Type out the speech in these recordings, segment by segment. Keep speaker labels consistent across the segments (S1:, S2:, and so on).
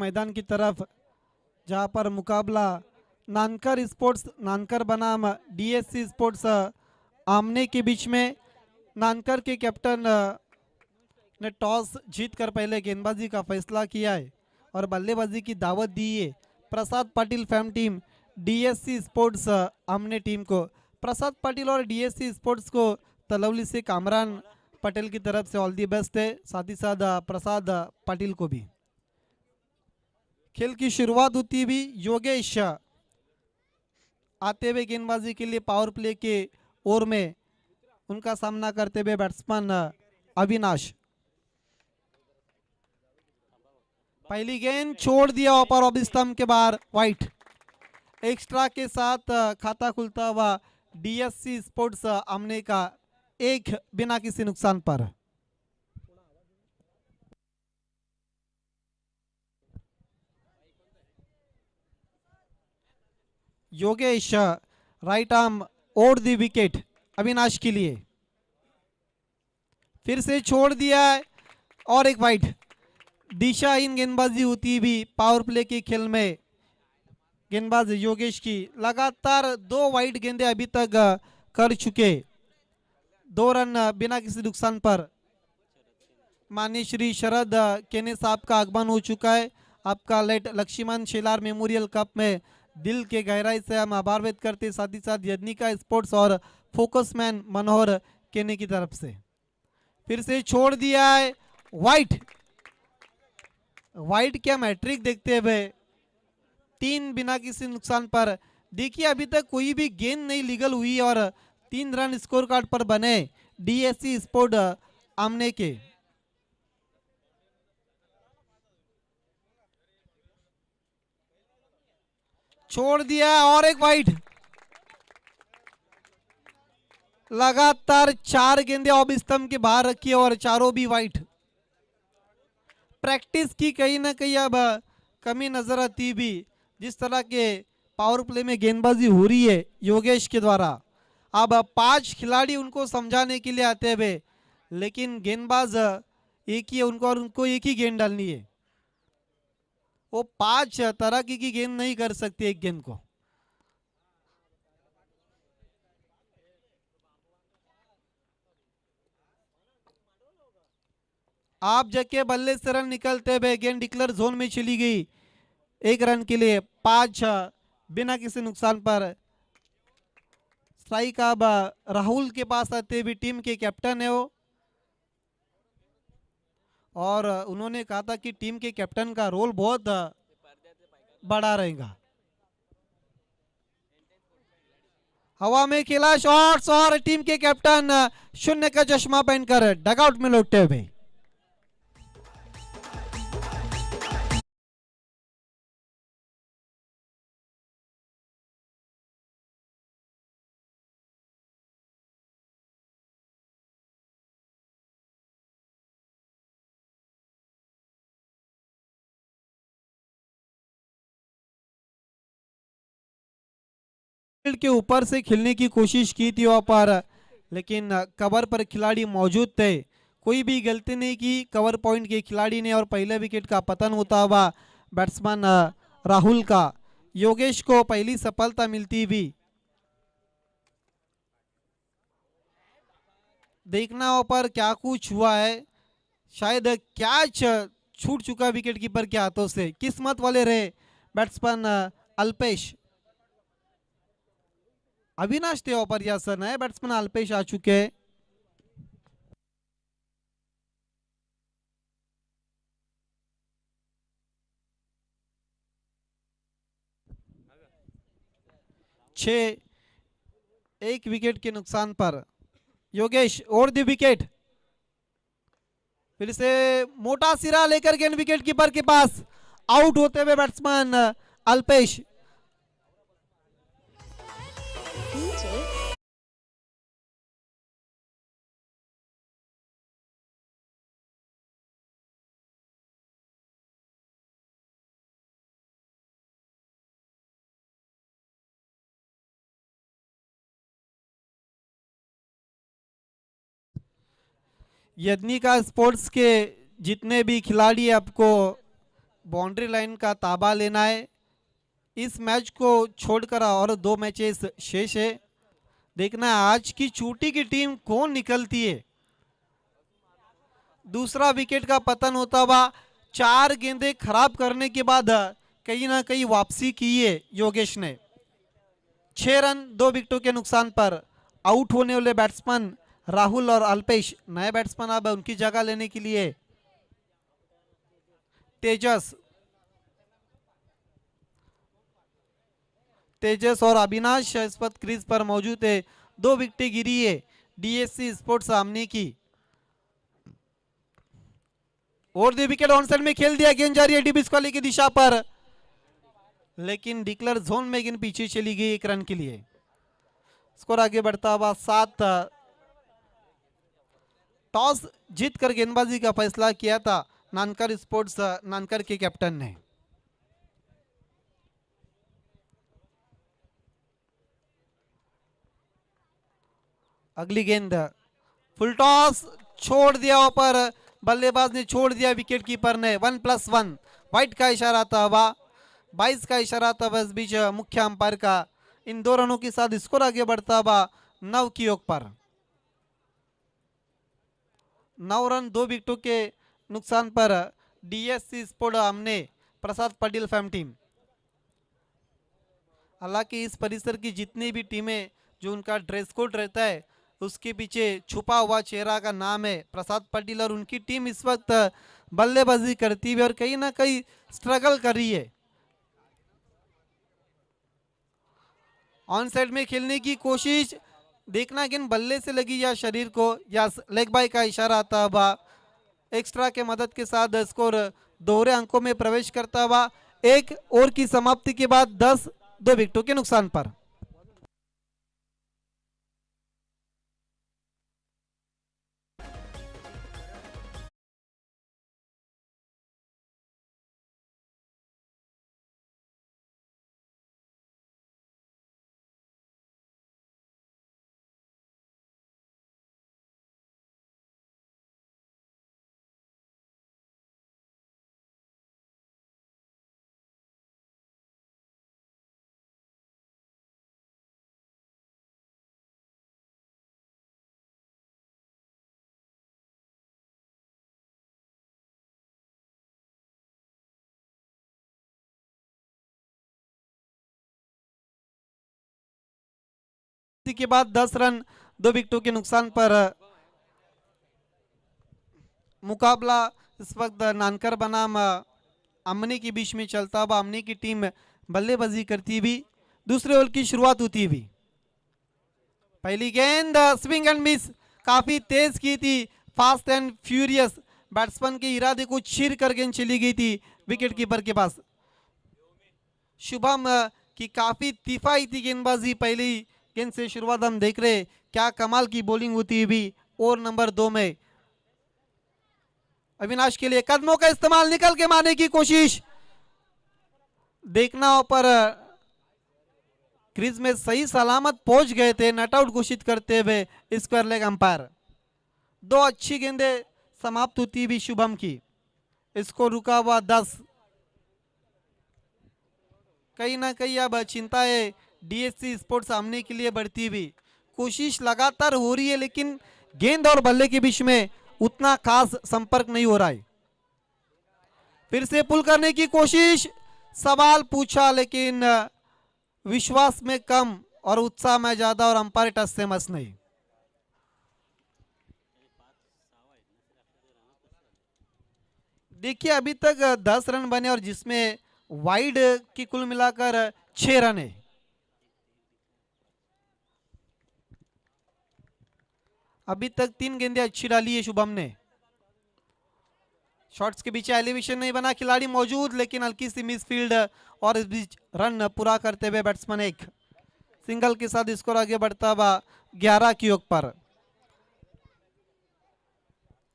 S1: मैदान की तरफ, जहां पर मुकाबला नानकर स्पोर्ट्स नानकर बनाम डीएससी स्पोर्ट्स आमने के बीच में। नानकर के कैप्टन ने टॉस जीतकर पहले गेंदबाजी का फैसला किया है और बल्लेबाजी की दावत दी है Prasad Patil fam team DSC sports आमने टीम को। प्रसाद पाटिल और डीएससी स्पोर्ट्स को तलवली से कामरान पटेल की तरफ से ऑल दी बेस्ट है, साथ ही साथ प्रसाद पाटिल को भी। खेल की शुरुआत होती हुई योगेश आते हुए गेंदबाजी के लिए पावर प्ले के ओवर में उनका सामना करते हुए बैट्समैन अविनाश। पहली गेंद छोड़ दिया ऊपर ऑफ स्टंप के बाहर, वाइट। एक्स्ट्रा के साथ खाता खुलता हुआ डीएससी स्पोर्ट्स आमने का एक बिना किसी नुकसान पर। Yogesh right arm over the wicket Avinash के लिए, फिर से छोड़ दिया है और एक वाइड। दिशाहीन गेंदबाजी होती भी पावर प्ले के खेल में गेंदबाज योगेश की लगातार 2 वाइड गेंदे अभी तक कर चुके, 2 रन बिना किसी नुकसान पर। माननीय श्री शरद केने साहब का आगमन हो चुका है। आपका late Laxman Shelar memorial cup में दिल के गहराई से हम आभार व्यक्त करते, साथ ही साथ यदनिका स्पोर्ट्स और फोकसमैन मनोहर केने की तरफ से। फिर से छोड़ दिया है, वाइट। वाइट क्या मैट्रिक देखते हुए 3 बिना किसी नुकसान पर। देखिए अभी तक कोई भी गेंद नहीं लीगल हुई और 3 रन स्कोर कार्ड पर बने डीएससी स्पोर्ट आमने के। छोड़ दिया और एक वाइड। लगातार 4 गेंदे ऑफ स्टंप के बाहर रखी और चारों भी वाइड। प्रैक्टिस की कहीं ना कहीं अब कमी नजर आती भी, जिस तरह के पावर प्ले में गेंदबाजी हो रही है योगेश के द्वारा। अब 5 खिलाड़ी उनको समझाने के लिए आते हुए, लेकिन गेंदबाज एक ही है उनको और उनको एक ही गेंद डालनी है। वो 5 तरह की गेंद नहीं कर सकते एक गेंद को। आप जगह बल्ले से रन निकलते हुए गेंद डिक्लेयर जोन में चली गई 1 रन के लिए, 5 बिना किसी नुकसान पर। स्ट्राइक अब राहुल के पास आते हुए, टीम के कैप्टन है वो, और उन्होंने कहा था कि टीम के कैप्टन का रोल बहुत बड़ा रहेगा। हवा में खेला शॉट्स और टीम के कैप्टन 0 का चश्मा पहनकर डगआउट में लौटते हुए। फील्ड के ऊपर से खेलने की कोशिश की थी वहां पर, लेकिन कवर पर खिलाड़ी मौजूद थे, कोई भी गलती नहीं की कवर पॉइंट के खिलाड़ी ने, और पहले विकेट का पतन होता हुआ बैट्समैन राहुल का। योगेश को पहली सफलता मिलती भी। देखना ऊपर क्या कुछ हुआ है, शायद कैच छूट चुका विकेट कीपर के हाथों से। किस्मत वाले रहे बैट्समैन अल्पेश। अविनाश थे ऊपर या सर, नए बैट्समैन अल्पेश आ चुके हैं। छह 1 विकेट के नुकसान पर योगेश और दी विकेट। फिर से मोटा सिरा लेकर गेंद विकेट कीपर के पास, आउट होते हुए बैट्समैन अल्पेश। यदनिका स्पोर्ट्स के जितने भी खिलाड़ी आपको बाउंड्री लाइन का ताबा लेना है। इस मैच को छोड़कर और 2 मैचेस शेष है। देखना है आज की चोटी की टीम कौन निकलती है। दूसरा विकेट का पतन होता हुआ 4 गेंदें खराब करने के बाद कहीं ना कहीं वापसी की है योगेश ने। 6 रन 2 विकेटों के नुकसान पर आउट होने वाले बैट्समैन राहुल और अल्पेश, नए बैट्समैन अब उनकी जगह लेने के लिए तेजस और अविनाश इस वक्त क्रीज पर मौजूद है। 2 विकेटें गिरी है डीएससी स्पोर्ट्स सामने की। और 2 विकेट ऑन साइड में खेल दिया, गेंद जा रही है डीबी स्क्वाली की दिशा पर, लेकिन डिक्लेयर जोन में गेंद पीछे चली गई 1 रन के लिए। स्कोर आगे बढ़ता हुआ 7। टॉस जीतकर गेंदबाजी का फैसला किया था नानकर स्पोर्ट्स नानकर के कैप्टन ने। अगली गेंद फुल टॉस छोड़ दिया ऊपर, बल्लेबाज ने छोड़ दिया, विकेट कीपर ने 1+1 व्हाइट का इशारा था हुआ, 22 का इशारा था इस बीच मुख्य अंपायर का। इन 2 रनों के साथ स्कोर आगे बढ़ता हुआ 9 की ओर पर। 9 रन 2 विकेटों के नुकसान पर डीएससी स्पोर्ट हमने प्रसाद पटेल फैम टीम। हालांकि इस परिसर की जितनी भी टीमें जो उनका ड्रेस कोड रहता है उसके पीछे छुपा हुआ चेहरा का नाम है प्रसाद पटेल, और उनकी टीम इस वक्त बल्लेबाजी करती हुई और कहीं ना कहीं स्ट्रगल कर रही है। ऑन साइड में खेलने की कोशिश, देखना गेंद बल्ले से लगी या शरीर को या लेग बाय का इशारा आता हुआ एक्स्ट्रा के मदद के साथ स्कोर दोहरे अंकों में प्रवेश करता हुआ 1 ओवर की समाप्ति के बाद 10 2 विकेटों के नुकसान पर। के बाद 10 रन 2 विकेटों के नुकसान पर मुकाबला इस वक्त नानकर बनाम अमनी के बीच में चलता हुआ। अमनी की टीम बल्लेबाजी करती हुई दूसरे ओवर की शुरुआत होती हुई। पहली गेंद स्विंग एंड मिस, काफी तेज की थी, फास्ट एंड फ्यूरियस, बैट्समैन के इरादे को चीर कर गेंद चली गई थी विकेट कीपर के पास। शुभम की काफी तिफाई थी गेंदबाजी, पहली गेंद से शुरुआत हम देख रहे, क्या कमाल की बॉलिंग होती हुई। ओवर नंबर 2 में अविनाश के लिए कदमों का इस्तेमाल, निकल के मारने की कोशिश, देखना पर क्रीज में सही सलामत पहुंच गए थे, नट आउट घोषित करते हुए स्क्वायर लेग अंपायर। 2 अच्छी गेंदें समाप्त होती हुई शुभम की, इसको रुका हुआ 10। कहीं ना कहीं अब चिंता है डीएससी स्पोर्ट्स सामने के लिए बढ़ती हुई, कोशिश लगातार हो रही है लेकिन गेंद और बल्ले के बीच में उतना खास संपर्क नहीं हो रहा है। फिर से पुल करने की कोशिश, सवाल पूछा लेकिन विश्वास में कम और उत्साह में ज्यादा, और अंपायर टच से मस नहीं। देखिए अभी तक 10 रन बने और जिसमें वाइड की कुल मिलाकर 6 रन है। अभी तक 3 गेंदें अच्छी डाली है शुभम ने। शॉट्स के पीछे एलिवेशन नहीं बना, खिलाड़ी मौजूद लेकिन हल्की सी मिसफील्ड, और इस बीच रन पूरा करते हुए बैट्समैन एक सिंगल के साथ स्कोर आगे बढ़ता हुआ 11 की ओर पर।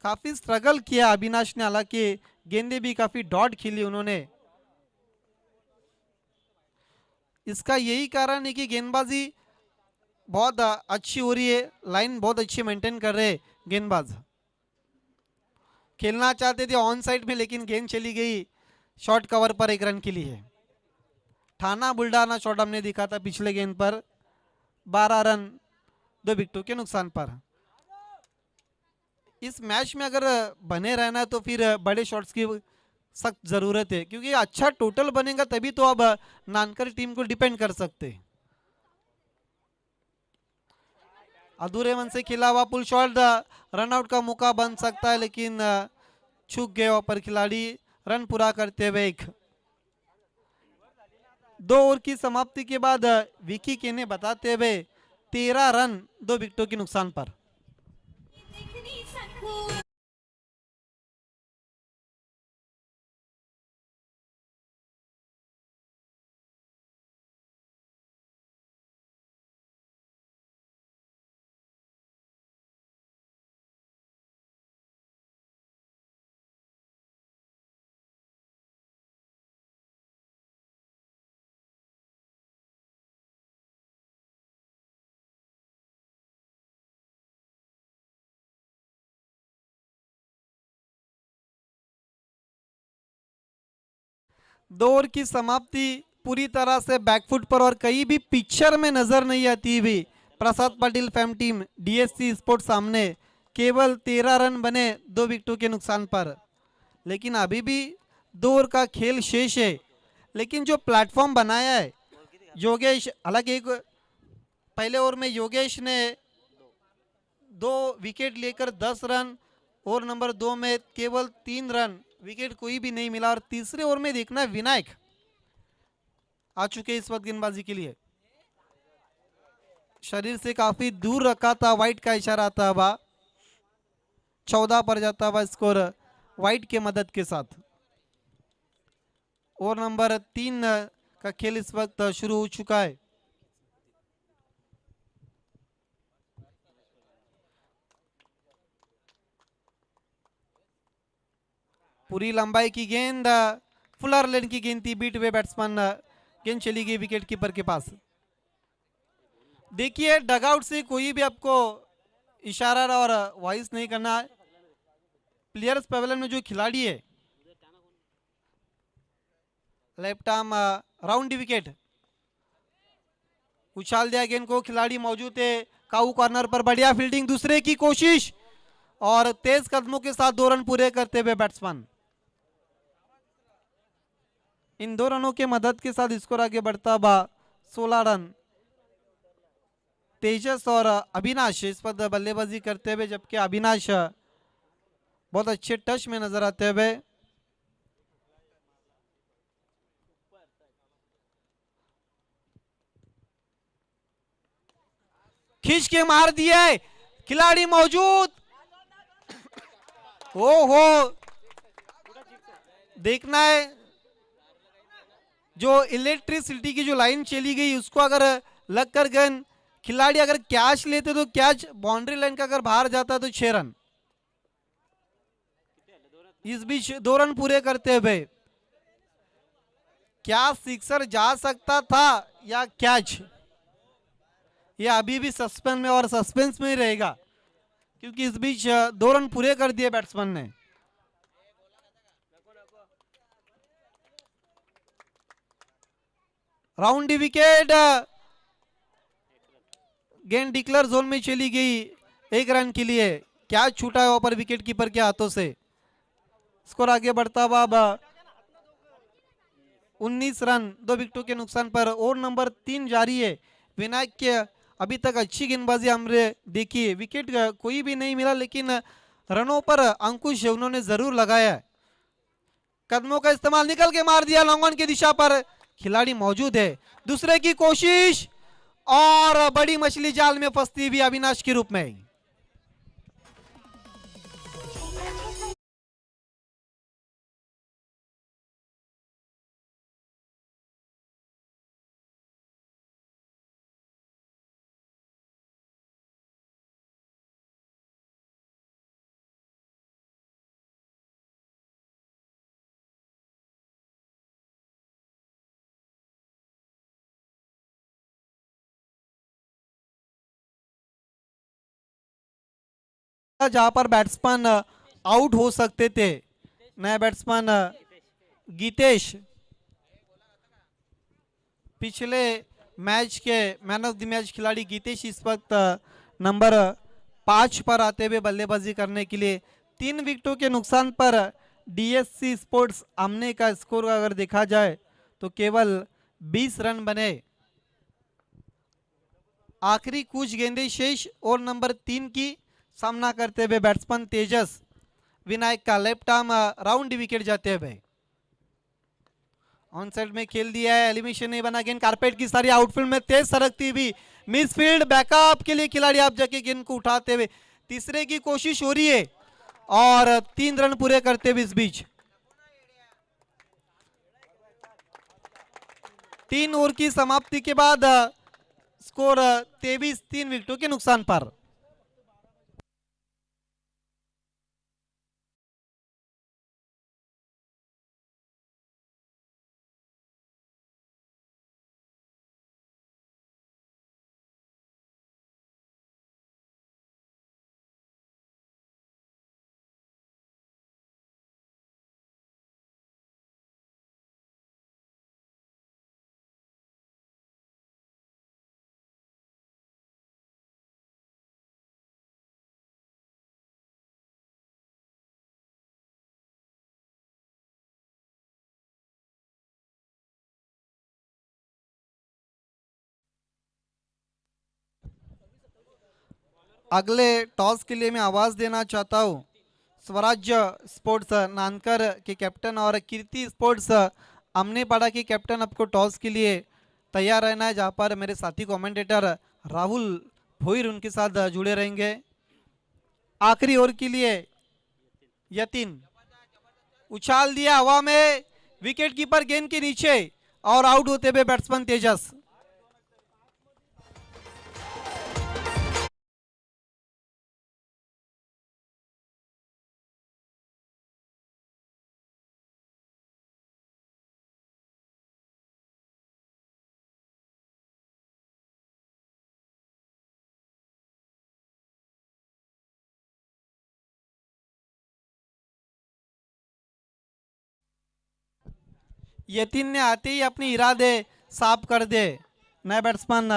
S1: काफी स्ट्रगल किया अविनाश ने, हालांकि गेंदें भी काफी डॉट खेली उन्होंने। इसका यही कारण है कि गेंदबाजी बहुत अच्छी हो रही है, लाइन बहुत अच्छी मेंटेन कर रहे गेंदबाज। खेलना चाहते थे ऑन साइड में लेकिन गेंद चली गई शॉर्ट कवर पर 1 रन के लिए। ठाना बुल्ढाना शॉट हमने दिखा था पिछले गेंद पर, 12 रन 2 विकेटों के नुकसान पर। इस मैच में अगर बने रहना है तो फिर बड़े शॉट्स की सख्त जरूरत है, क्योंकि अच्छा टोटल बनेगा तभी तो अब नानकर टीम को डिपेंड कर सकते। अधूरे मन से खेला हुआ पुल शॉट, रनआउट का मौका बन सकता है, लेकिन चूक गए वहां पर खिलाड़ी रन पूरा करते हुए। 2 ओवर की समाप्ति के बाद विकी के ने बताते हुए 13 रन 2 विकेटों के नुकसान पर। दो ओवर की समाप्ति पूरी तरह से बैकफुट पर और कहीं भी पिक्चर में नजर नहीं आती हुई Prasad Patil fam team DSC sports सामने केवल 13 रन बने 2 विकेटों के नुकसान पर। लेकिन अभी भी 2 ओवर का खेल शेष है, लेकिन जो प्लेटफॉर्म बनाया है योगेश, हालांकि एक पहले ओवर में योगेश ने 2 विकेट लेकर 10 रन, ओवर नंबर 2 में केवल 3 रन, विकेट कोई भी नहीं मिला। और तीसरे ओवर में देखना विनायक आ चुके इस वक्त गेंदबाजी के लिए, शरीर से काफी दूर रखा था, वाइट का इशारा था, वह 14 पर जाता हुआ स्कोर वाइट के मदद के साथ। ओवर नंबर 3 का खेल इस वक्त शुरू हो चुका है। पूरी लंबाई की गेंद, फुलर लेन की गेंद थी, बीट हुए बैट्समैन, गेंद चली गई विकेट कीपर के पास। देखिए डगआउट से कोई भी आपको इशारा और वॉइस नहीं करना है। प्लेयर्स पेवेलियन में जो खिलाड़ी है लेफ्ट आर्म राउंड विकेट उछाल दिया गेंद को, खिलाड़ी मौजूद है काऊ कॉर्नर पर, बढ़िया फील्डिंग, दूसरे की कोशिश और तेज कदमों के साथ 2 रन पूरे करते हुए बैट्समैन। इन 2 रनों के मदद के साथ स्कोर आगे बढ़ता हुआ 16 रन। तेजस और अविनाश इस पर बल्लेबाजी करते हुए, जबकि अविनाश बहुत अच्छे टच में नजर आते हुए। खींच के मार दिया है, खिलाड़ी मौजूद, हो देखना है जो इलेक्ट्रिसिटी की जो लाइन चली गई उसको अगर लग कर गन खिलाड़ी अगर कैच लेते तो कैच बाउंड्री लाइन का अगर बाहर जाता तो 6 रन। इस बीच 2 रन पूरे करते हुए क्या सिक्सर जा सकता था या कैच, ये अभी भी सस्पेंस में और सस्पेंस में ही रहेगा, क्योंकि इस बीच 2 रन पूरे कर दिए बैट्समैन ने। राउंड विकेट, गेंद डिक्लेयर जोन में चली गई 1 रन के लिए, क्या छूटा है वहां पर विकेट कीपर के हाथों से। स्कोर आगे बढ़ता हुआ अब 19 रन 2 विकेटों के नुकसान पर। ओवर नंबर 3 जारी है। विनायक के अभी तक अच्छी गेंदबाजी हमने देखी है, विकेट कोई भी नहीं मिला, लेकिन रनों पर अंकुश उन्होंने जरूर लगाया है। कदमों का इस्तेमाल, निकल के मार दिया लॉन्ग ऑन की दिशा पर, खिलाड़ी मौजूद है, दूसरे की कोशिश और बड़ी मछली जाल में फंसती हुई अविनाश के रूप में। जहां पर बैट्समैन आउट हो सकते थे, नए बैट्समैन गीतेश पिछले मैच के मैन ऑफ द मैच खिलाड़ी गीतेश इस वक्त नंबर 5 पर आते हुए बल्लेबाजी करने के लिए 3 विकेटों के नुकसान पर डीएससी स्पोर्ट्स आमने का स्कोर अगर देखा जाए तो केवल 20 रन बने। आखिरी कुछ गेंदें शेष और नंबर 3 की सामना करते हुए बैट्समैन तेजस विनायक का लेफ्ट आर्म राउंड विकेट जाते हुए ऑन साइड में खेल दिया है। एलिमिनेशन नहीं बना। गेंद कारपेट की सारी आउटफील्ड में तेज सरकती हुई मिसफील्ड बैकअप के लिए खिलाड़ी आप जाके गेंद को उठाते हुए तीसरे की कोशिश हो रही है और 3 रन पूरे करते हुए इस बीच 3 ओवर की समाप्ति के बाद स्कोर 23 3 विकेटों के नुकसान पर। अगले टॉस के लिए मैं आवाज देना चाहता हूं स्वराज्य स्पोर्ट्स नानकर के कैप्टन और कीर्ति स्पोर्ट्स अमनेपाड़ा के कैप्टन आपको टॉस के लिए तैयार रहना है, जहां पर मेरे साथी कमेंटेटर राहुल भोईर उनके साथ जुड़े रहेंगे। आखिरी ओवर के लिए यतीन उछाल दिया हवा में, विकेट कीपर गेंद के नीचे और आउट होते हुए बैट्समैन तेजस। यतीन ने आते ही अपने इरादे साफ कर दे। नए बैट्समैन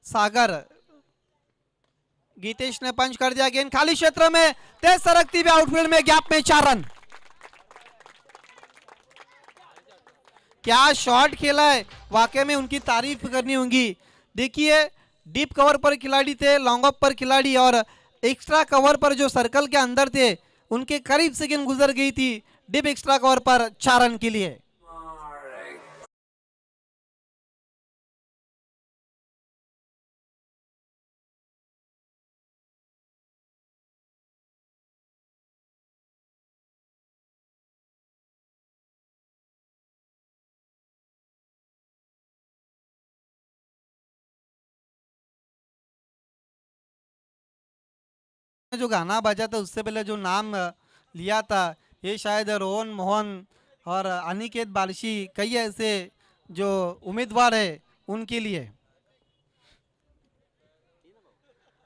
S1: सागर गीतेश ने पंच कर दिया। गेंद खाली क्षेत्र में तेज सरकती हुई आउटफील्ड में गैप में 4 रन। क्या शॉट खेला है, वाकई में उनकी तारीफ करनी होगी। देखिए डीप कवर पर खिलाड़ी थे, लॉन्ग ऑफ पर खिलाड़ी और एक्स्ट्रा कवर पर जो सर्कल के अंदर थे उनके करीब से गेंद गुजर गई थी। डीप एक्स्ट्रा कवर पर 4 रन के लिए। जो गाना बजा था उससे पहले जो नाम लिया था ये शायद रोहन मोहन और अनिकेत बालशी कई ऐसे जो उम्मीदवार है उनके लिए।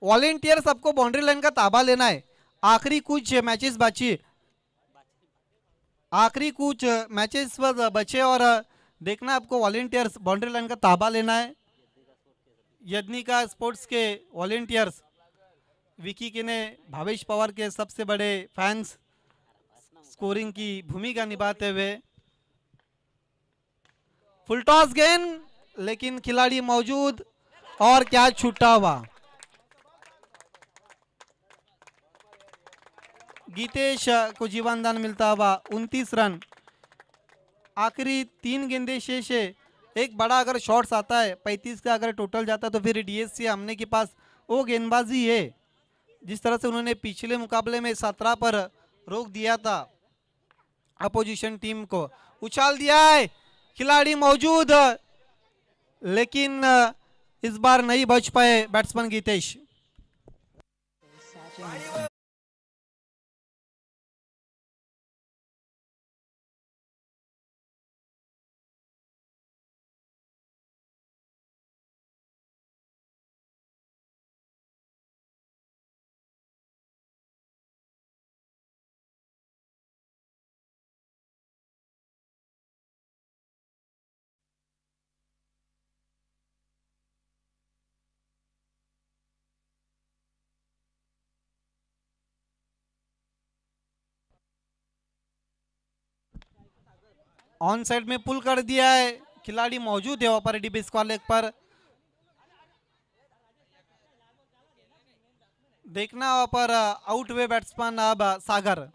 S1: वॉलेंटियर सबको बाउंड्री लाइन का ताबा लेना है। आखिरी कुछ मैचेस बचे, आखिरी कुछ मैचेस बचे और देखना आपको वॉलेंटियर्स बाउंड्री लाइन का ताबा लेना है। यदनिका स्पोर्ट्स के वॉलेंटियर्स विकी के ने भावेश पवार के सबसे बड़े फैंस स्कोरिंग की भूमिका निभाते हुए। फुल टॉस गेंद लेकिन खिलाड़ी मौजूद और क्या छूटा हुआ। गीतेश को जीवनदान मिलता हुआ 29 रन। आखिरी 3 गेंदें शेष है। एक बड़ा अगर शॉट्स आता है 35 का अगर टोटल जाता तो फिर डीएससी हमने के पास वो गेंदबाजी है। जिस तरह से उन्होंने पिछले मुकाबले में 17 पर रोक दिया था अपोजिशन टीम को। उछाल दिया है, खिलाड़ी मौजूद लेकिन इस बार नहीं बच पाए बैट्समैन गीतेश। ऑन साइड में पुल कर दिया है, खिलाड़ी मौजूद है वहां पर डीप स्क्वायर लेग पर। देखना वहां पर आउट हुए बैट्समैन अब सागर।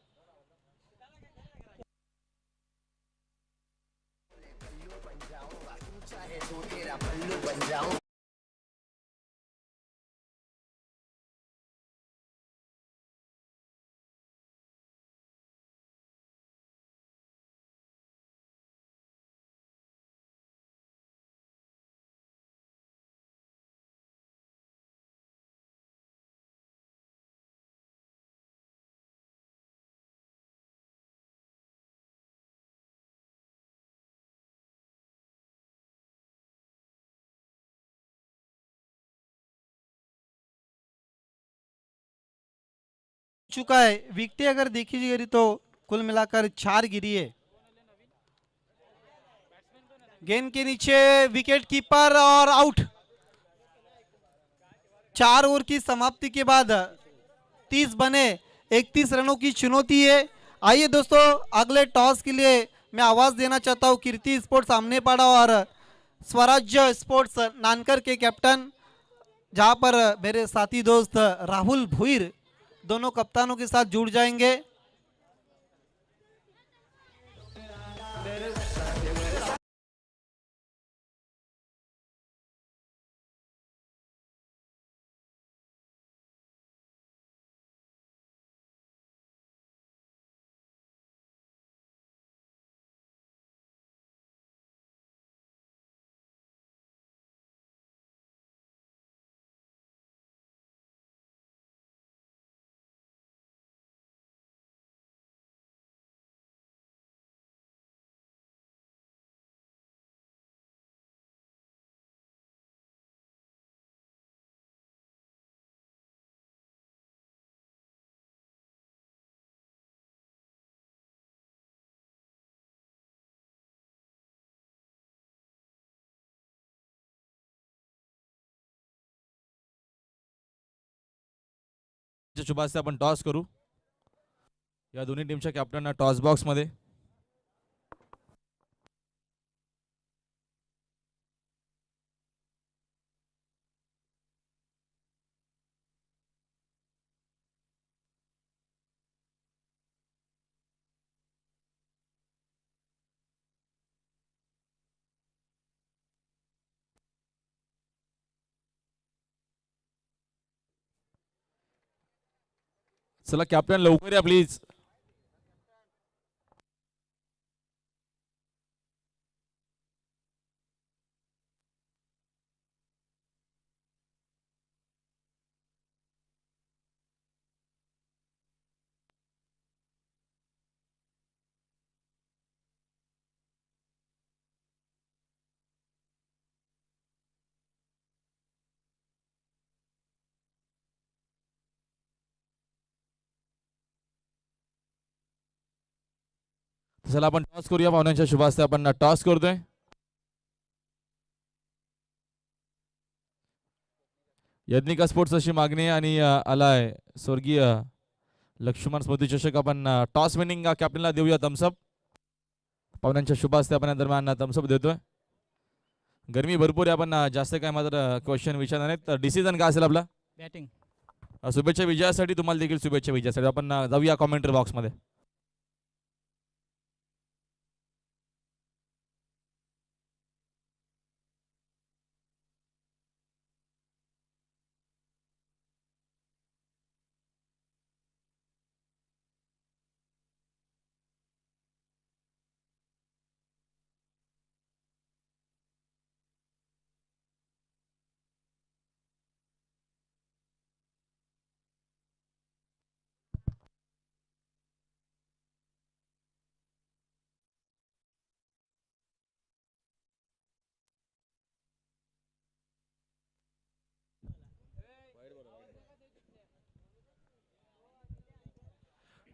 S1: चुका है विकेटें अगर देखी जाए तो कुल मिलाकर 4 गिरी है। गेंद के नीचे विकेट कीपर और आउट। 4 ओवर की समाप्ति के बाद 30 बने 31 रनों की चुनौती है। आइए दोस्तों अगले टॉस के लिए मैं आवाज देना चाहता हूं कीर्ति स्पोर्ट्स सामने पड़ा और स्वराज्य स्पोर्ट्स नानकर के कैप्टन, जहां पर मेरे साथी दोस्त राहुल भुईर दोनों कप्तानों के साथ जुड़ जाएंगे।
S2: शुभास आपण टॉस करू या दोन्ही टीमच्या कॅप्टनना टॉस बॉक्स मध्ये। चला कॅप्टन लवकर या प्लीज। चला आपण टॉस करूया पाहुण्यांच्या शुभ हस्ते आपण टॉस करतोय। यज्ञिका स्पोर्ट्स अशी मागणी आणि आलाय स्वर्गीय लक्ष्मण स्मृती चषक आपण टॉस विनिंग कॅप्टनला देऊया थम्सअप। पाहुण्यांच्या शुभ हस्ते आपण दरम्यान थम्सअप देतोय। गरमी भरपूर आहे, आपण जास्त काय मात्र क्वेश्चन विचारणार नाहीत। तर डिसिजन काय असेल आपला?
S3: बॅटिंग।
S2: शुभेच्छा विजयासाठी, तुम्हाला देखील शुभेच्छा विजयासाठी। आपण जाऊया कॉमेंट्री बॉक्स मध्ये।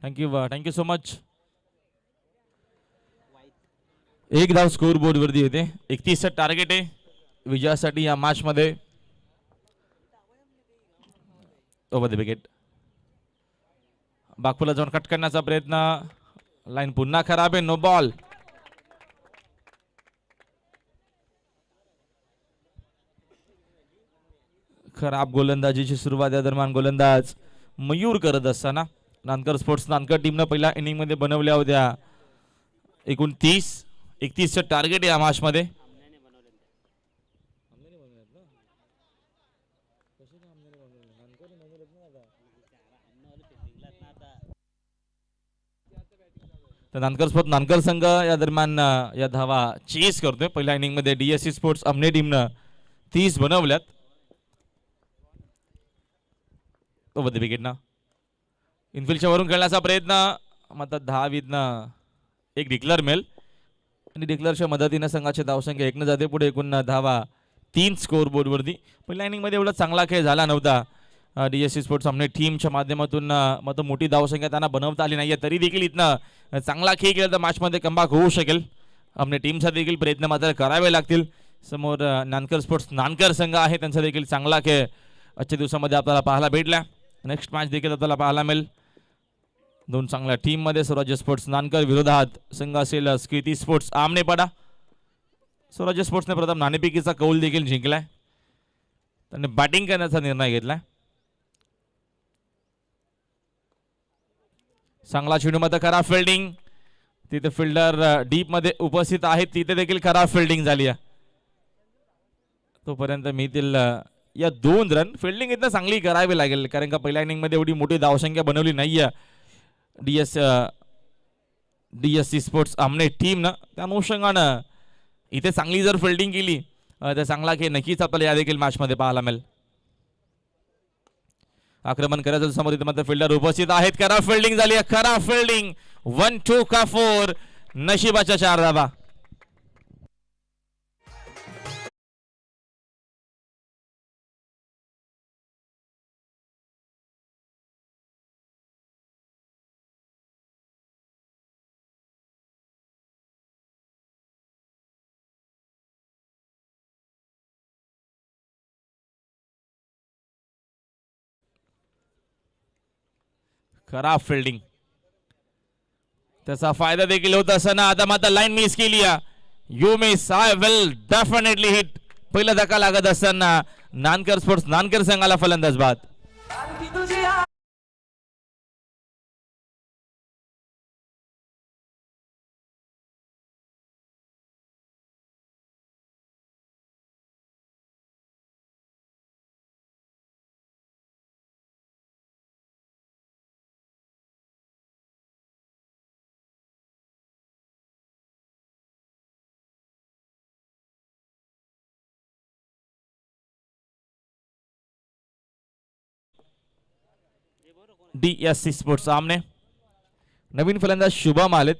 S2: Thank you so much. एक धाव स्कोर बोर्ड वरती येते। 31 टार्गेट आहे विजयासाठी या मॅच मध्ये। Over the wicket. बागपूला जाऊन कट करण्याचा प्रयत्न, लाईन पुन्हा खराब आहे, नो बॉल। खराब गोलंदाजीची सुरुवात या दरम्यान गोलंदाज मयूर करत असताना नानकर स्पोर्ट्स नानकर टीमनं पहिल्या इनिंग मध्ये बनवल्या होत्या एकूण 31चं टार्गेट या मॅच मध्ये. तर नानकर स्पोर्ट्स नानकर संघ या दरम्यान या धावा चेस करतोय. पहिल्या इनिंग मध्ये डीएससी स्पोर्ट्स अमने टीमनं 30 बनवल्यात. विकेटनं इनफिल्डच्या वरून खेळण्याचा प्रयत्न मात्र 10 विधनं एक डिक्लेअर मिळेल आणि डिक्लेअरच्या मदतीने संघाची धावसंख्या 1 जाते पुढे. एकूण धावा 3 स्कोर बोर्डवरती. पहिल्या इनिंग मध्ये एवढा चांगला खेळ झाला नव्हता डीएससी स्पोर्ट्स सामने टीमच्या माध्यमातून. मात्र मोठी धावसंख्या त्यांना बनवता आली नाहीये. तरी देखील इथनं चांगला खेळ केला तर मॅचमध्ये कमबॅक होऊ शकेल. आपल्या टीमचा देखील प्रयत्न मात्र करावे लागतील. समोर नानकर स्पोर्ट्स नानकर संघ आहे त्यांचा देखील चांगला खेळ आजच्या दिवसामध्ये आपल्याला पाहायला भेटला. नेक्स्ट मॅच देखील आपल्याला पाहायला मिळेल. दोन चांगल्या टीम मध्ये स्वराज्य स्पोर्ट्स नानकर विरोधात संघ असेल स्कृती स्पोर्ट्स आमनेपाडा. स्वराज्य स्पोर्ट्सने प्रथम नाणेफेकीचा कौल देखील जिंकलाय. त्यांनी बॅटिंग करण्याचा निर्णय घेतलाय. चांगला चेंडू मध्ये खराब फिल्डिंग. तिथे फिल्डर डीप मध्ये उपस्थित आहेत तिथे देखील खराब फिल्डिंग झाली आहे. तोपर्यंत मिळतील या 2 रन. फिल्डिंग इथं चांगली करावी लागेल कारण का पहिल्या इनिंग मध्ये एवढी मोठी धावसंख्या बनवली नाहीये डीएससी स्पोर्ट्स आमने टीमनं. त्या अनुषंगानं इथे चांगली जर फिल्डिंग केली तर चांगला खेळ नक्कीच आपल्याला या देखील मॅच मध्ये पाहायला मिळेल. आक्रमण करायचं समोर इथे मात्र फिल्डर उपस्थित आहेत. खराब फिल्डिंग झाली आहे. खराब फिल्डिंग. 1-2 का 4 नशिबाच्या 4 धावा. खराब फिल्डिंग त्याचा फायदा देखील होत असताना आता मात्र लाईन मिस केली. You miss I will definitely hit. पहिला धक्का लागत असताना नानकर स्पोर्ट्स नानकर संघाला फलंदाज बाद. डीएससी स्पोर्ट्स सामने नवीन फलंदाज शुभम आलेत.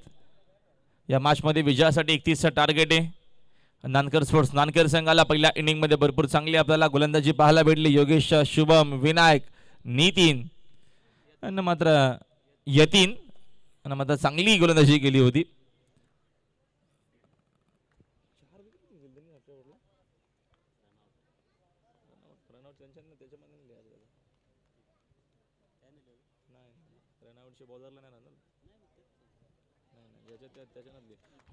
S2: या मॅच मध्ये विजयासाठी 31चं टार्गेट आहे. नानकर स्पोर्ट्स नानकर संघाला पहिल्या इनिंग मध्ये भरपूर चांगली आपल्याला गोलंदाजी पाहायला भेटली. योगेश, शुभम, विनायक, नितीन आणि मात्र यतीन आणि मात्र चांगली गोलंदाजी केली होती.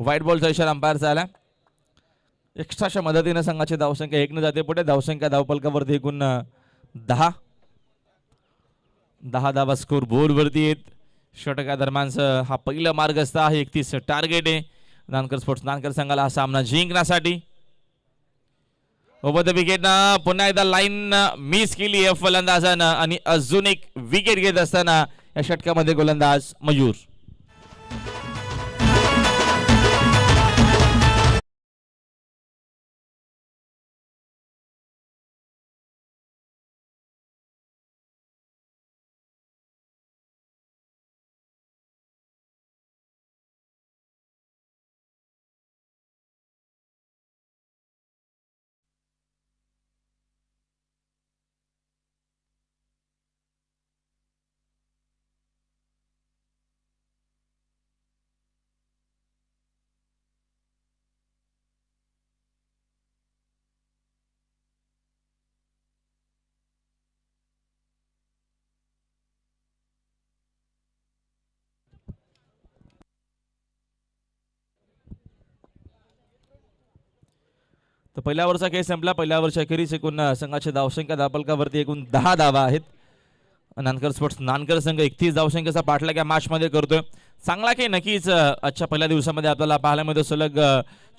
S2: व्हाईट बॉलचा इशारा अंपायरचा आला. एक्स्ट्राच्या मदतीने संघाची धावसंख्या 1 जाते पुढे. धावसंख्या धावपलकावरती एकूण 10 धावा स्कोर बोर्ड वरती आहेत. षटका दरम्यानचा हा पहिला मार्गस्थ आहे. 31 टार्गेट आहे नानकर स्पोर्ट्स नानकर संघाला हा सामना जिंकण्यासाठी. ओव्हर द विकेट पुन्हा एकदा लाईन मिस केली आहे फलंदाजानं आणि अजून एक विकेट घेत असताना या षटकामध्ये गोलंदाज मयूर. पहिल्या ओव्हरचा खेळ संपला. पहिल्या ओव्हरच्या अखेरीस एकूण संघाच्या धावसंख्या धावफलकावरती एकूण 10 धावा आहेत. नानकर स्पोर्ट्स नानकर संघ 31 धावसंख्येचा पाठलाग या मॅच मध्ये करतोय. चांगला खेळ नक्कीच आजच्या पहिल्या दिवसामध्ये आपल्याला पाहायला मिळतो. सलग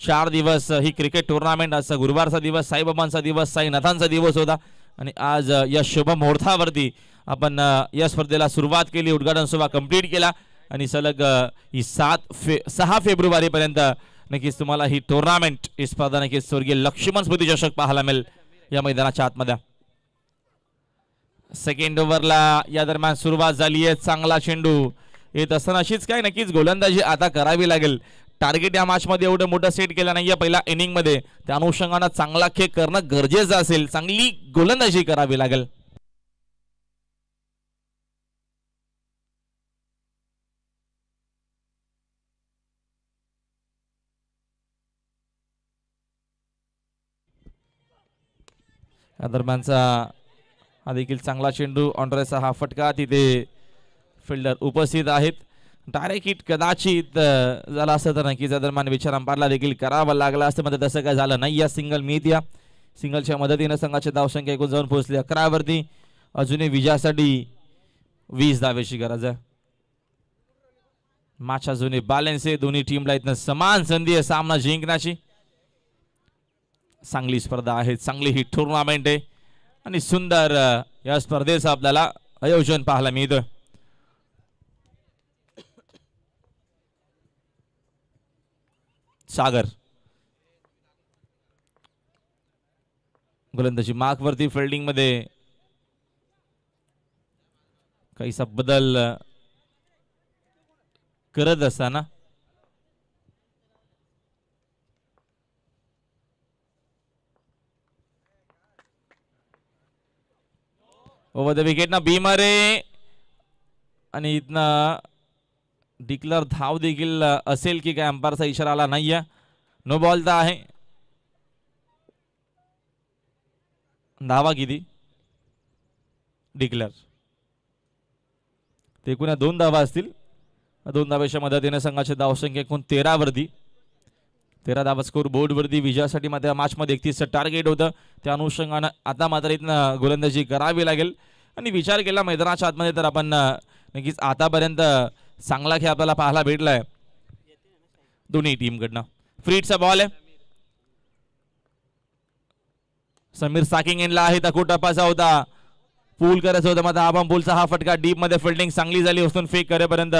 S2: 4 दिवस ही क्रिकेट टुर्नामेंट. आजचा गुरुवारचा दिवस, साईबाबांचा दिवस, साईनाथांचा दिवस होता आणि आज या शुभ मुहूर्तावरती आपण या स्पर्धेला सुरुवात केली. उद्घाटन सोहळा कंप्लीट केला आणि सलग ही 6 फेब्रुवारी पर्यंत नक्कीच तुम्हाला ही टुर्नामेंट, ही स्पर्धा नक्कीच स्वर्गीय लक्ष्मण स्मृती चषक पाहायला मिळेल या मैदानाच्या आतमध्ये. सेकंड ओव्हरला या दरम्यान सुरुवात झाली आहे. चांगला चेंडू येत असताना अशीच काय नक्कीच गोलंदाजी आता करावी लागेल. टार्गेट या मॅच मध्ये एवढं मोठं सेट केलं नाहीये पहिल्या इनिंग मध्ये. त्या अनुषंगाने चांगला खेळ करणं गरजेचं असेल. चांगली गोलंदाजी करावी लागेल. या दरम्यानचा हा देखील चांगला चेंडू, ऑनरेचा हा फटका. तिथे फिल्डर उपस्थित आहेत. डायरेक्ट हिट कदाचित झाला असतं तर नक्कीच दरम्यान विचार अंपायरला देखील करावा लागला असतं, मात्र तसं काय झालं नाही. या सिंगल मिळत. या सिंगलच्या मदतीने संघाची धावसंख्या एकूण जाऊन पोहोचली 11 वरती. अजूनही विजयासाठी 20 धावेची गरज आहे. मॅच अजूनही बॅलन्स आहे. दोन्ही टीमला इथं समान संधी आहे सामना जिंकण्याची. चांगली स्पर्धा आहे, चांगली ही टुर्नामेंट आहे आणि सुंदर या स्पर्धेचं आपल्याला आयोजन पाहायला मिळतं. सागर गोलंदाजी मार्क वरती. फिल्डिंग मध्ये काहीसा बदल करत असताना ओव्हर द विकेट ना बीमर आहे आणि इथनं डिक्लेअर धाव देखील असेल की काय अंपायरचा इशारा आला नाहीये. नो बॉल तर आहे. धावा किती डिक्लेअर ते एकूण 2 धावा असतील. 2 धावेच्या मदतीने संघाची धावसंख्या एकूण 13 वरती. 13 धावा स्कोर बोर्ड वरती. विजयासाठी मात्र मॅच मध्ये 31चं टार्गेट होतं. त्या अनुषंगानं आता मात्र इथनं गोलंदाजी करावी लागेल आणि विचार केला मैदानाच्या आतमध्ये तर आपण नक्कीच आतापर्यंत चांगला खेळ आपल्याला पाहायला भेटलाय दोन्ही टीमकडनं. फ्रीटचा बॉल आहे. समीर साकिंग इनला आहे. तकू टप्पाचा होता, पूल करायचा होता, मात्र आबाम पूलचा हा फटका. डीप मध्ये फिल्डिंग चांगली झाली. उचलून फेक करेपर्यंत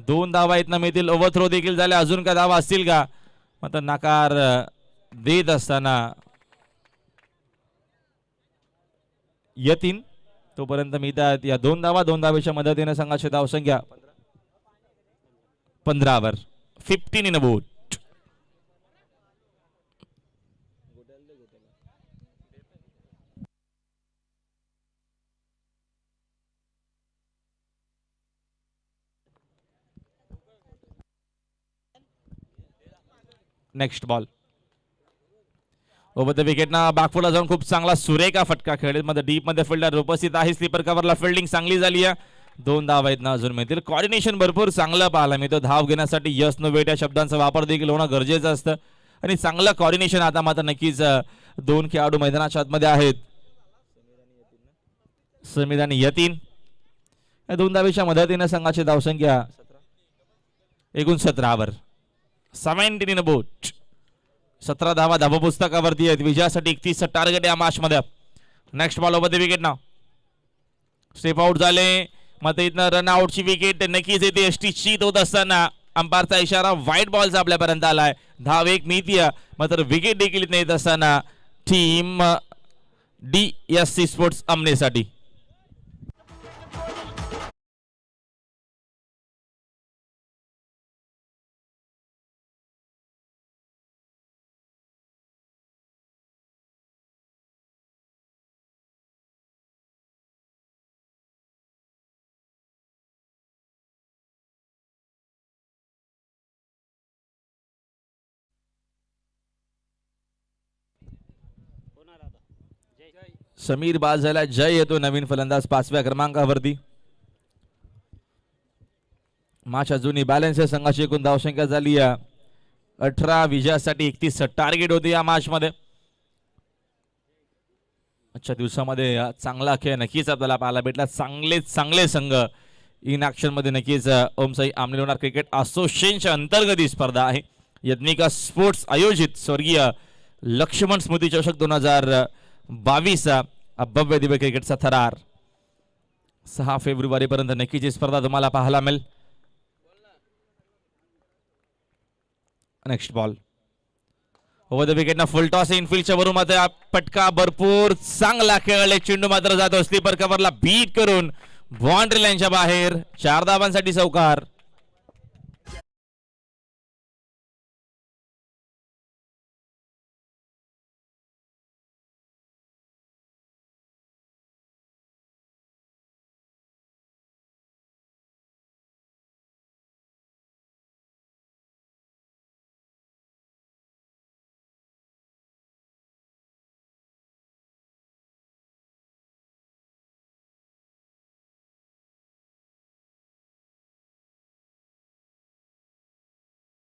S2: 2 धावा इथनं मिळतील. ओव्हरथ्रो देखील झाल्या. अजून काय धावा असतील का? मात्र नकार देत असताना यतीन तोपर्यंत मिळतात या 2 धावा. 2 धावेच्या मदतीने संघाची धावसंख्या 15 वर. 15 इन अ बोट. Next ball over the wicket ना बॅकफुटला जाऊन खूप चांगला सुरेखा फटका खेळले. मध्ये डीप मध्ये फिल्डर उपस्थित आहे. स्लीपर कव्हरला फिल्डिंग चांगली झाली आहे. 2 धावा आहेत ना अजून मिळतील. कॉर्डिनेशन भरपूर चांगलं पाहायला मिळतं. धाव घेण्यासाठी यस नो वेट या शब्दांचा वापर देखील होणं गरजेचं असतं आणि चांगलं कॉर्डिनेशन आता मात्र नक्कीच 2 खेळाडू मैदानाच्या आतमध्ये आहेत. समीर आणि यतीन. या 2 धावेच्या मदतीने संघाची धावसंख्या एकूण 17 वर. 17 इन अ बोट. 17 धावा धावा पुस्तकावरती आहेत. विजयासाठी 31चं टार्गेट या मॅच मध्ये. Next ball over the wicket ना. स्टेप आउट झाले. मग इथनं रन आउटची विकेट नक्कीच येते. एसटी होत असताना अंपायरचा इशारा व्हाईट बॉलचा आपल्यापर्यंत आलाय. धाव एक मिळतीय मात्र विकेट देखील इथं येत असताना टीम DSC स्पोर्ट्स अमनेसाठी. समीर बाद झाला. जय येतो नवीन फलंदाज 5व्या क्रमांकावरती. मॅच अजूनही बॅलन्स आहे. संघाची एकूण धावसंख्या झाली 18. विजयासाठी 31चं टार्गेट होते या मॅच मध्ये. आजच्या दिवसामध्ये चांगला खेळ नक्कीच आपल्याला पाहायला भेटला. चांगले संघ इन ॲक्शन मध्ये नक्कीच ओमसाई आमने लोणार क्रिकेट असोसिएशनच्या अंतर्गत ही स्पर्धा आहे. यज्ञिका स्पोर्ट्स आयोजित स्वर्गीय लक्ष्मण स्मृती चषक 2022 भव्य दिव्य क्रिकेटचा थरार 6 फेब्रुवारी पर्यंत नक्कीच ही स्पर्धा तुम्हाला पाहायला मिळेल. Next ball over the wicket ना फुल टॉस इनफिल्डच्या वरून मात्र पटका भरपूर चांगला खेळले. चेंडू मात्र जातो स्लीपर कव्हरला बीट करून बाउंड्री लाईनच्या बाहेर. 4 धावांसाठी चौकार.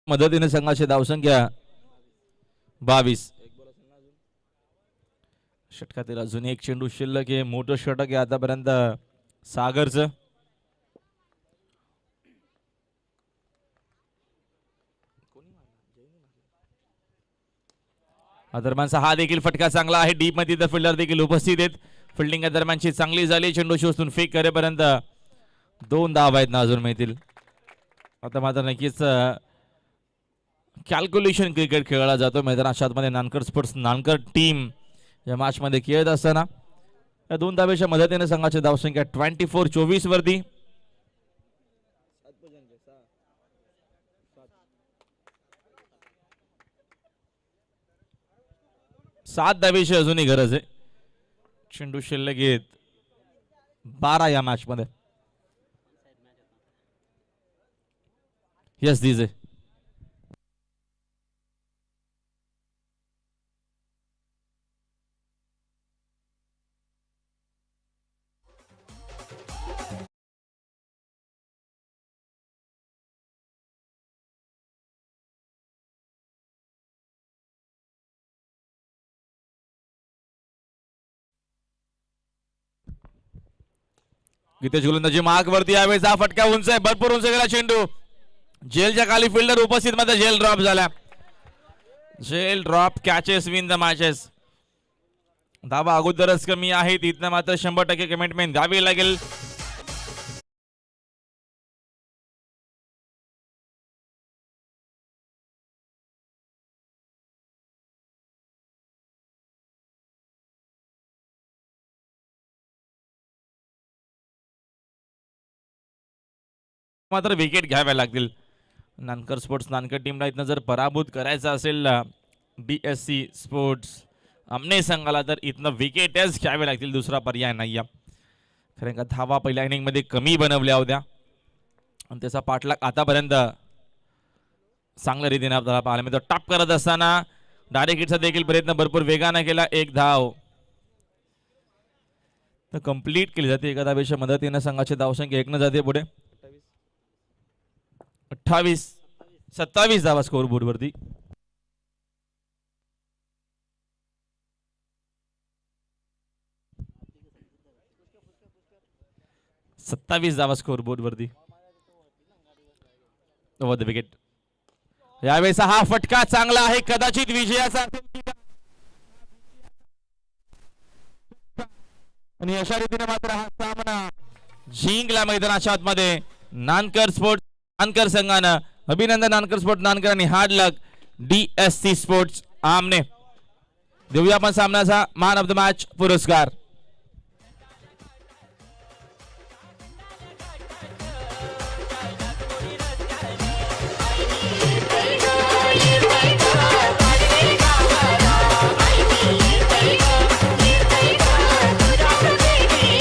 S2: मदतीने संघाची धावसंख्या 22. षटकातील अजून एक चेंडू शिल्लक आहे. मोठं षटक आहे आतापर्यंत सागरचं. दरम्यानचा हा देखील फटका चांगला आहे. डीप मध्ये तर फिल्डर देखील उपस्थित आहेत. फिल्डिंग दरम्यानची चांगली झाली. चेंडू शोधून फेक करेपर्यंत 2 धावा आहेत ना अजून मिळतील. आता मात्र नक्कीच कॅल्क्युलेशन क्रिकेट खेळला जातो मैदानाच्या आतमध्ये. नानकर स्पोर्ट्स नानकर टीम या मॅच मध्ये खेळत असताना या 2 धावेच्या मदतीने संघाची धावसंख्या 24-24 वरती. सात धावेची अजूनही गरज आहे. चेंडू शिल्लक घेत 12 या मॅच मध्ये. यस दीजे गीतेश गोलंदाजी मार्क वरती. यावेळेस हा फटका उंच आहे. भरपूर उंच गेला चेंडू. जेलच्या खाली फिल्डर उपस्थित मध्ये जेल ड्रॉप झाला. जेल drop catches win the matches. धावा अगोदरच कमी आहेत. इथनं मात्र 100% कमिटमेंट द्यावी लागेल. मात्र विकेट घ्याव्या लागतील. नानकर स्पोर्ट्स नानकर टीमला इथनं जर पराभूत करायचं असेल DSC स्पोर्ट्स आमने संघाला तर इथनं विकेटच घ्यावे लागतील. दुसरा पर्याय नाही. कारण का धावा पहिल्या इनिंग मध्ये कमी बनवल्या होत्या आणि त्याचा पाठलाग आतापर्यंत चांगल्या रीतीने आपल्याला पाहायला मिळतो. टॉप करत असताना डायरेक्ट हिटचा देखील प्रयत्न भरपूर वेगाने केला. 1 धाव तर कंप्लीट केली जाते. एका धावेच्या मदतीने संघाची धावसंख्या 1 जाते पुढे. 27 धावा स्कोर बोर्ड वरती. धावा स्कोर बोर्ड वरती. Over the wicket. यावेळेस हा फटका चांगला आहे. कदाचित विजयाचा आणि अशा रीतीने मात्र हा सामना जिंकला मैदानाच्या आतमध्ये नानकर स्पोर्ट्स नानकर संघानं. अभिनंदन नानकर स्पोर्ट नानकर आणि हार्ड लक DSC स्पोर्ट्स आमने. देऊया आपण सामन्याचा मॅन ऑफ द मॅच पुरस्कार.